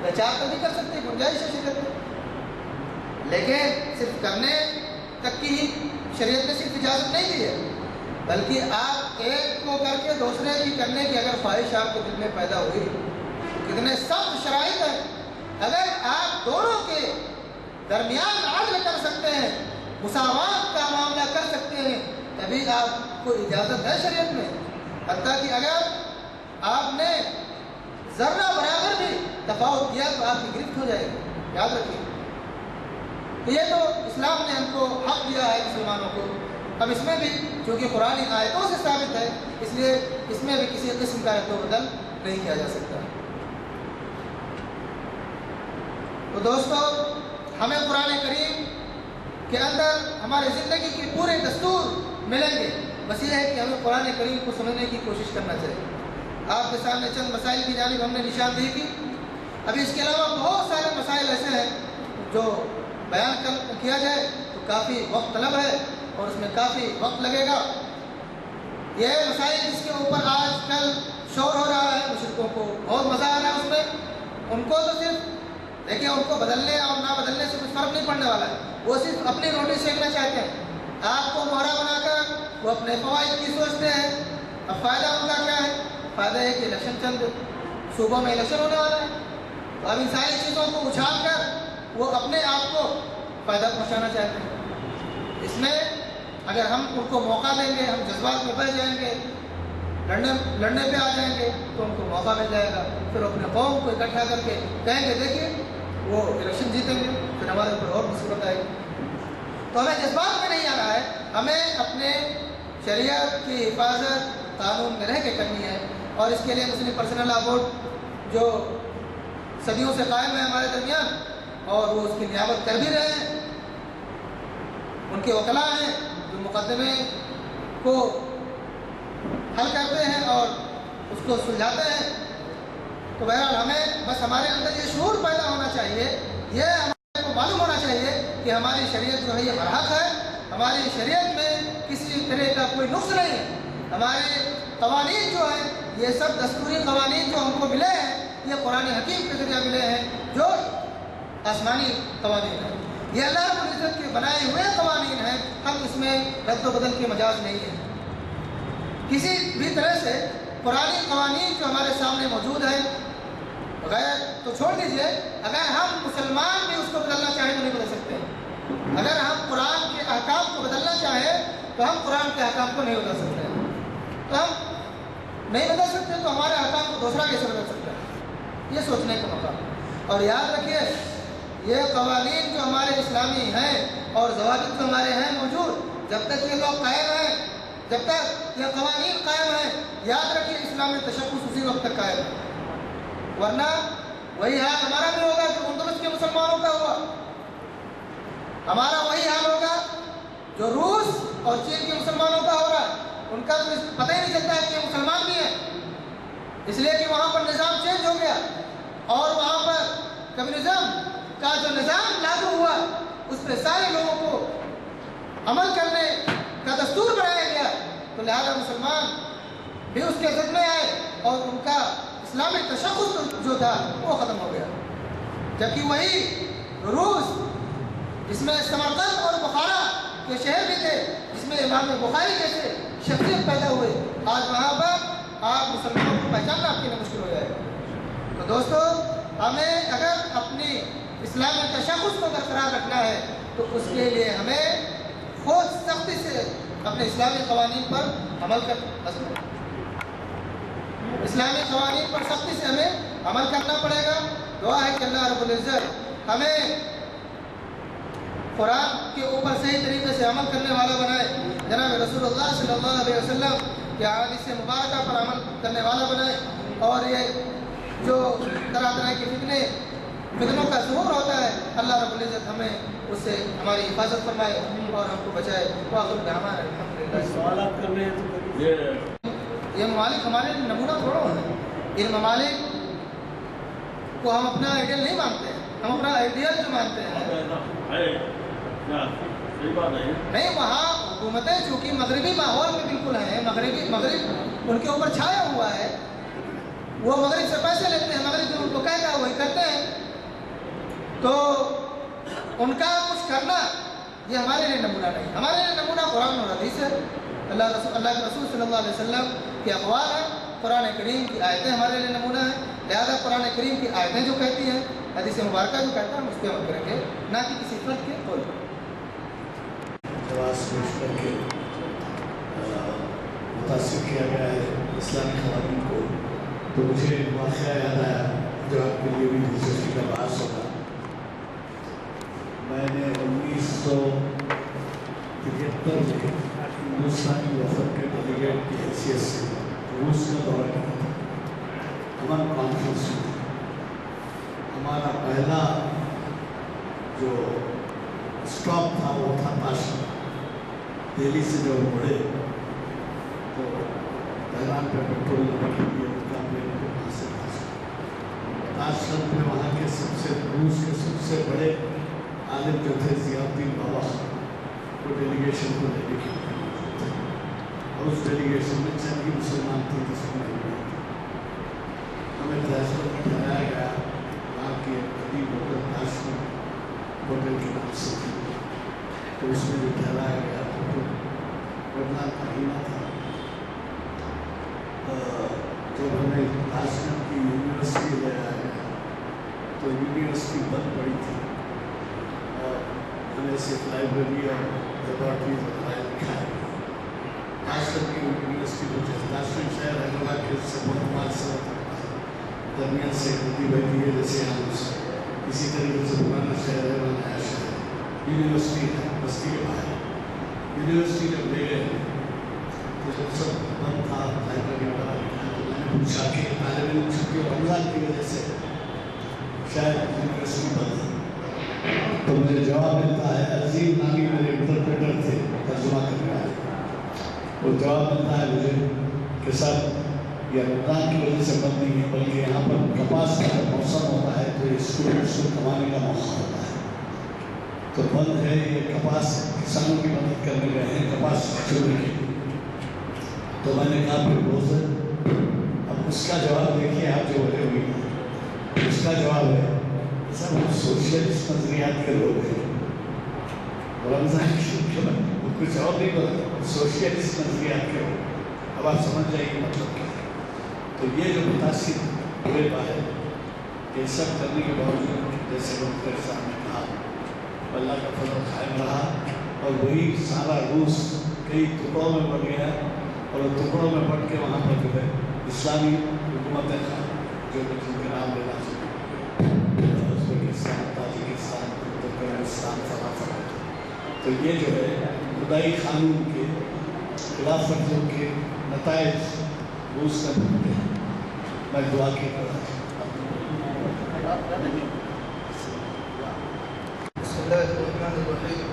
یا 4 کا بھی کر سکتے ہیں، گنجائش ہے شریعت میں، لیکن صرف کرنے تک کی ہی شریعت نے صرف اجازت نہیں دی ہے، بلکہ آپ ایک کو کر کے دوسرے کی کرنے کی اگر خواہش آپ کے دل میں پیدا ہوئی، کتنے سخت شرائط ہیں، اگر آپ دونوں کے درمیان عدل کر سکتے ہیں، مساوات کا معاملہ کر سکتے ہیں، تبھی آپ کو اجازت ہے شریعت میں۔ حتیٰ کہ اگر آپ نے ذرہ برابر بھی تفاوت کیا تو آپ کی گرفت ہو جائے گی، یاد رکھیے۔ تو یہ تو اسلام نے ہم کو حق دیا ہے مسلمانوں کو، اب اس میں بھی چونکہ قرآن آیتوں سے ثابت ہے، اس لیے اس میں بھی کسی قسم کا رد و بدل نہیں کیا جا سکتا۔ تو دوستو، ہمیں قرآن کریم کے اندر ہمارے زندگی کے پورے دستور ملیں گے، بس یہ ہے کہ ہمیں قرآن کریم کو سمجھنے کی کوشش کرنا چاہیے۔ آپ کے سامنے چند مسائل کی جانب ہم نے نشاندہی کی، ابھی اس کے علاوہ بہت سارے مسائل ایسے ہیں جو بیان کیا جائے تو کافی وقت طلب ہے اور اس میں کافی وقت لگے گا۔ یہ مسائل جس کے اوپر آج کل شور ہو رہا ہے، مشرکوں کو بہت مزہ آ رہا ہے اس میں، ان کو تو صرف دیکھیں، ان کو بدلنے اور نہ بدلنے سے کچھ فرق نہیں پڑنے والا ہے، وہ صرف اپنی روٹی سیکنا چاہتے ہیں، آپ کو مہرا بنا کر وہ اپنے فوائد کی سوچتے ہیں۔ اب فائدہ ان کا کیا ہے؟ فائدہ ہے کہ الیکشن چند صوبوں میں الیکشن ہونے والا ہے، تو اب ان ساری چیزوں کو اچھال کر وہ اپنے آپ کو فائدہ پہنچانا چاہتے ہیں۔ اس میں اگر ہم ان کو موقع دیں گے، ہم جذبات میں بہ جائیں گے، لڑنے پہ آ جائیں گے، تو ان کو موقع مل جائے گا، پھر اپنے قوم کو اکٹھا کر کے کہیں گے دیکھیے وہ الیکشن جیتیں گے، پھر ہمارے اوپر اور مصیبت آئے گی۔ تو ہمیں جذبات میں نہیں آنا ہے، ہمیں اپنے شریعت کی حفاظت قانون میں رہ کے کرنی ہے، اور اس کے لیے مسلم پرسنل لا بورڈ جو صدیوں سے قائم ہے ہمارے درمیان اور وہ اس کی نیابت کر بھی رہے ہیں، ان کے وکلاء ہیں جو مقدمے کو حل کرتے ہیں اور اس کو سلجھاتے ہیں۔ تو بہرحال ہمیں بس ہمارے اندر یہ شعور پیدا ہونا چاہیے، یہ ہمارے کو معلوم ہونا چاہیے کہ ہماری شریعت جو ہے یہ برحق ہے، ہماری شریعت میں کسی طرح کا کوئی نقص نہیں ہے، ہمارے قوانین جو ہیں یہ سب دستوری قوانین جو ہم کو ملے ہیں یہ قرآن حکیم کے ذریعہ ملے ہیں، جو آسمانی قوانین ہیں، یہ اللہ رب العزت کے بنائے ہوئے قوانین ہیں، ہم اس میں رد و بدل کے مجاز نہیں ہیں۔ کسی بھی طرح سے قرآن قوانین جو ہمارے سامنے موجود ہیں، غیر تو چھوڑ دیجئے، اگر ہم مسلمان بھی اس کو بدلنا چاہیں تو نہیں بدل سکتے، اگر ہم قرآن کے احکام کو بدلنا چاہیں تو ہم قرآن کے احکام کو نہیں بدل سکتے، تو ہم نہیں بدل سکتے تو ہمارے احکام کو دوسرا کیسے بدل سکتا ہے، یہ سوچنے کا موقع۔ اور یاد رکھیے، یہ قوانین جو ہمارے اسلامی ہیں اور ضوابط جو ہمارے ہیں موجود، جب تک یہ لوگ قائم ہیں، جب تک یہ قوانین قائم ہیں، یاد رکھیے اسلام میں تشخص اسی وقت تک قائم ہے، ورنہ وہی حال ہمارا بھی ہوگا جو اندلس کے مسلمانوں کا ہوا، ہمارا وہی حال ہوگا جو روس اور چین کے مسلمانوں کا ہو رہا ہے، ان کا تو پتہ ہی نہیں چلتا ہے کہ یہ مسلمان بھی ہیں، اس لیے کہ وہاں پر نظام چینج ہو گیا اور وہاں پر کمیونزم کا جو نظام لاگو ہوا اس پہ سارے لوگوں کو عمل کرنے کا دستور بنایا گیا، تو لہذا مسلمان بھی اس کے ضد میں آئے اور ان کا اسلامی تشخص جو تھا وہ ختم ہو گیا، جبکہ وہی روس جس میں سمرقند اور بخارا کے شہر بھی تھے، جس میں امام بخاری جیسے شخصیت پیدا ہوئے، آج وہاں پر آپ مسلمانوں کو پہچاننا آپ کے لیے مشکل ہو جائے گا۔ تو دوستو، ہمیں اگر اپنی اسلامی تشخص کو برقرار رکھنا ہے تو اس کے لیے ہمیں خود سختی سے اپنے اسلامی قوانین پر عمل اسلامی قوانین پر سختی سے ہمیں عمل کرنا پڑے گا۔ دعا ہے کہ اللہ رب العزت ہمیں قرآن کے اوپر صحیح طریقے سے عمل کرنے والا بنائے، جناب رسول اللہ صلی اللہ علیہ وسلم کے احادیث مبارکہ پر عمل کرنے والا بنائے، اور یہ جو طرح طرح کے فتنوں کا ظہور ہوتا ہے، اللہ رب العزت ہمیں اس سے ہماری حفاظت فرمائے اور ہم کو بچائے۔ وآخر دعوانا الحمدللہ۔ سوالات کرنے ہیں تو یہ ممالک ہمارے نمونہ تھوڑا ہے۔ ان ممالک کو ہم اپنا آئیڈیل نہیں مانتے ہیں، ہم اپنا آئیڈیل جو مانتے ہیں نہیں، وہاں حکومتیں چونکہ مغربی ماحول میں بالکل ہیں، مغرب ان کے اوپر چھایا ہوا ہے، وہ مغرب سے پیسے لیتے ہیں، مغرب جو ان کو کہتا ہے وہی کرتے ہیں، تو ان کا کچھ کرنا یہ ہمارے لیے نمونہ نہیں، ہمارے لیے نمونہ قرآن اور حدیث ہے، اللہ کے رسول صلی اللہ علیہ وسلم کے اقوال ہیں، قرآن کریم کی آیتیں ہمارے لیے نمونہ ہیں، لہذا قرآن کریم کی آیتیں جو کہتی ہیں، حدیث مبارکہ جو کہتا ہے ہم اس پہ عمل کریں گے، نہ کہ کسی فرد کے قول پر۔ جواز پیش کر کے متاثر کیا گیا ہے اسلامی قوانین کو، تو مجھے واقعہ یاد آیا جو آپ کے لیے بھی دلچسپی کا باعث ہوگا۔ میں نے 1973 میں ہندوستانی وفد کے ڈیلیگیٹ کی حیثیت سے روس کا دورہ کیا تھا، امن کانفرنس میں۔ ہمارا پہلا جو اسٹاپ تھا وہ تھا تاشکند۔ دہلی سے جب بڑھے تو تہران پہ پیٹرول لینے کے لیے ان کا پلین کو وہاں سے تاشکند میں وہاں کے روس کے سب سے بڑے عالم جو تھے ضیاء الدین بابا، وہ ڈیلیگیشن کو لینے کے لیے، اور اس ڈیلیگیشن میں چند ہی مسلمان تھے جس کو ہمیں تاشکند میں ٹھہرایا گیا، وہاں کے قدیم ہوٹل تاشکند ہوٹل کے نام سے تھی، تو اس میں جو ٹھہرایا گیا پڑھنا مہینہ تھا۔ جب ہمیں تاشکند کی یونیورسٹی لے آیا گیا تو یونیورسٹی بند پڑی تھی، اور ہمیں صرف لائبریری اور لیبارٹریز بتایا دکھایا گیا۔ تاشکند کی یونیورسٹی جو تاشکند شہر ہے کے سے بہت معاصر درمیان سے ندی بہتی ہے، جیسے ہم اسی طریقے سے پرانا شہر ہے، وہ نیا شہر ہے، یونیورسٹی ہے بستی کے باہر۔ یونیورسٹی جب لے گئے تو جب سب بند تھا، لائبریری والا تو میں نے پوچھا کہ طالب علم چھٹی اور رمضان کی وجہ سے شاید یونیورسٹی بند ہے، تو مجھے جواب ملتا ہے، عظیم نامی میرے انٹرپریٹر تھے ترجمہ کرنے والے، وہ جواب ملتا ہے مجھے کہ سر یہ رمضان کی وجہ سے بند نہیں ہے، بلکہ یہاں پر کپاس کا موسم ہوتا ہے تو اسٹوڈنٹس کو کمانے کا موقع ہوتا ہے، تو بند ہے یہ کپاس، کسانوں کی مدد کرنے گئے ہیں کپاس چوری کی۔ تو میں نے کہا پھر بوز ہے، اب اس کا جواب دیکھیے آپ جو بولے ہوئی، اس کا جواب ہے سر ہم سوشلسٹ نظریات کے لوگ ہیں، رمضان کی کچھ اور نہیں بتا، سوشلسٹ نظریات کے لوگ، اب آپ سمجھ جائیے مطلب کیا ہے۔ تو یہ جو متاثر ہوئے باہر یہ سب کرنے کے باوجود جیسے وقت کے سامنے کہا اللہ کا فضل قائم رہا، اور وہی سارا روس کئی ٹکڑوں میں بڑھ گیا، اور ٹکڑوں میں بڑھ کے وہاں پر جو ہے اسلامی حکومتیں جو جن کے نام لینا چاہیے، ازبکستان، تاجکستان، ترکمانستان، فرانس، تو یہ جو ہے خدائی قانون کے خلاف ورزیوں کے نتائج روس کا بنتے ہیں۔ میں دعا کی بسم الله الرحمن الرحيم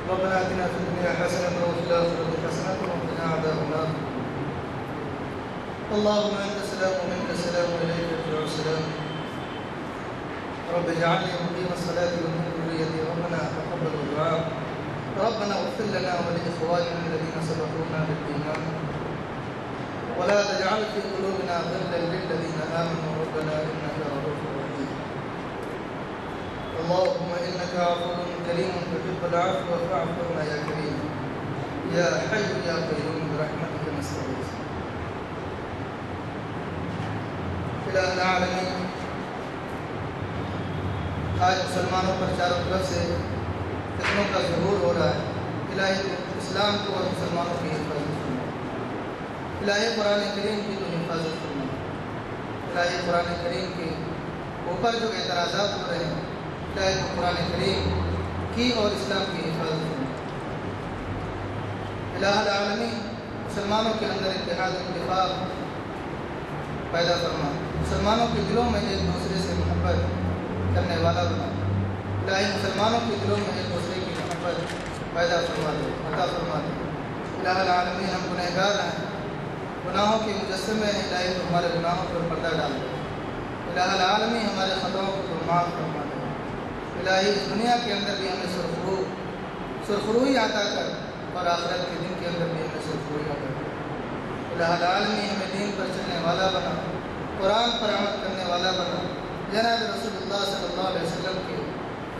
ربنا آتنا في الدنيا حسنة وفي الآخرة حسنة وقنا عذاب النار اللهم أنت السلام ومنك السلام وإليك يرجع السلام رب اجعلني مقيم الصلاة ومن ذريتي ربنا تقبل دعاء ربنا اغفر لنا ولإخواننا الذين سبقونا بالإيمان ولا تجعل في قلوبنا غلا للذين آمنوا ربنا إنك رؤوف رحيم اللهم إنك عفو كريم تحب العفو فاعف عنا يا كريم يا حي يا قيوم برحمتك نستغيث الہ العالمین۔ آج مسلمانوں پر چاروں طرف سے فتنوں کا ظہور ہو رہا ہے، الہی اسلام کو اور مسلمانوں کی حفاظت فرما، الہی قرآن کریم کی تو حفاظت فرما، الہی قرآن کریم کے اوپر جو اعتراضات ہو رہے ہیں الہی قرآن کریم کی اور اسلام کی حفاظت فرما، الہ العالمین مسلمانوں کے اندر اتحاد و اتفاق پیدا فرما، مسلمانوں کے دلوں میں ایک دوسرے سے محبت کرنے والا بنا، الہی مسلمانوں کے دلوں میں ایک دوسرے کی محبت پیدا فرما دے، عطا فرما دے۔ الہ العالمین ہم گنہگار ہیں، گناہوں کے مجسمے ہیں الہی تو ہمارے گناہوں پر پردہ ڈال دے۔ الہ العالمین ہمارے خطاؤں کو تو معاف فرما دے۔ الہی اس دنیا کے اندر بھی ہمیں سرخروئی عطا کر اور آخرت کے دن کے اندر بھی ہمیں سرخروئی عطا کر۔ الہ العالمین ہمیں دین پر چلنے والا بنا، قرآن پر عمل کرنے والا بنا، جناب رسول اللہ صلی اللہ علیہ وسلم کی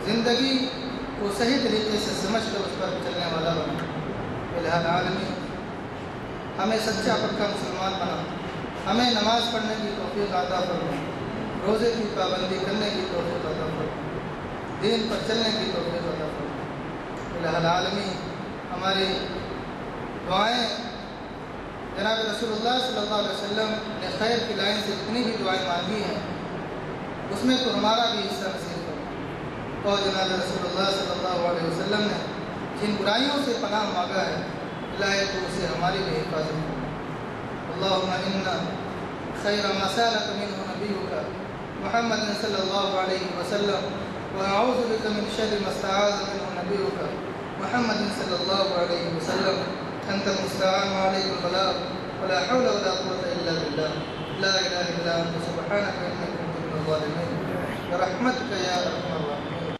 زندگی کو صحیح طریقے سے سمجھ کر اس پر چلنے والا بنا۔ الہ العالمین ہمیں سچا پکا مسلمان بنا، ہمیں نماز پڑھنے کی توفیق عطا فرما، روزے کی پابندی کرنے کی توفیق عطا فرما، دین پر چلنے کی توفیق عطا فرما۔ الہ العالمین ہماری دعائیں جناب رسول اللہ صلی اللہ علیہ وسلم نے خیر کی لائن سے جتنی بھی دعائیں مانگی ہیں اس میں تو ہمارا بھی حصہ نصیب کرو، اور جناب رسول اللہ صلی اللہ علیہ وسلم نے جن برائیوں سے پناہ مانگا ہے الہی تو اسے ہماری بھی حفاظت کرو۔ اللہم انا خیر ما سالک منہ نبیک محمد صلی اللہ علیہ وسلم واعوذ بک من شر ما استعاذ منہ نبیک محمد صلی اللہ علیہ وسلم انت المستعان وعلیک البلاغ ولا حول ولا قوة الا باللہ لا الہ الا انت سبحانک انی کنت من الظالمین برحمتک یا ارحم الراحمین۔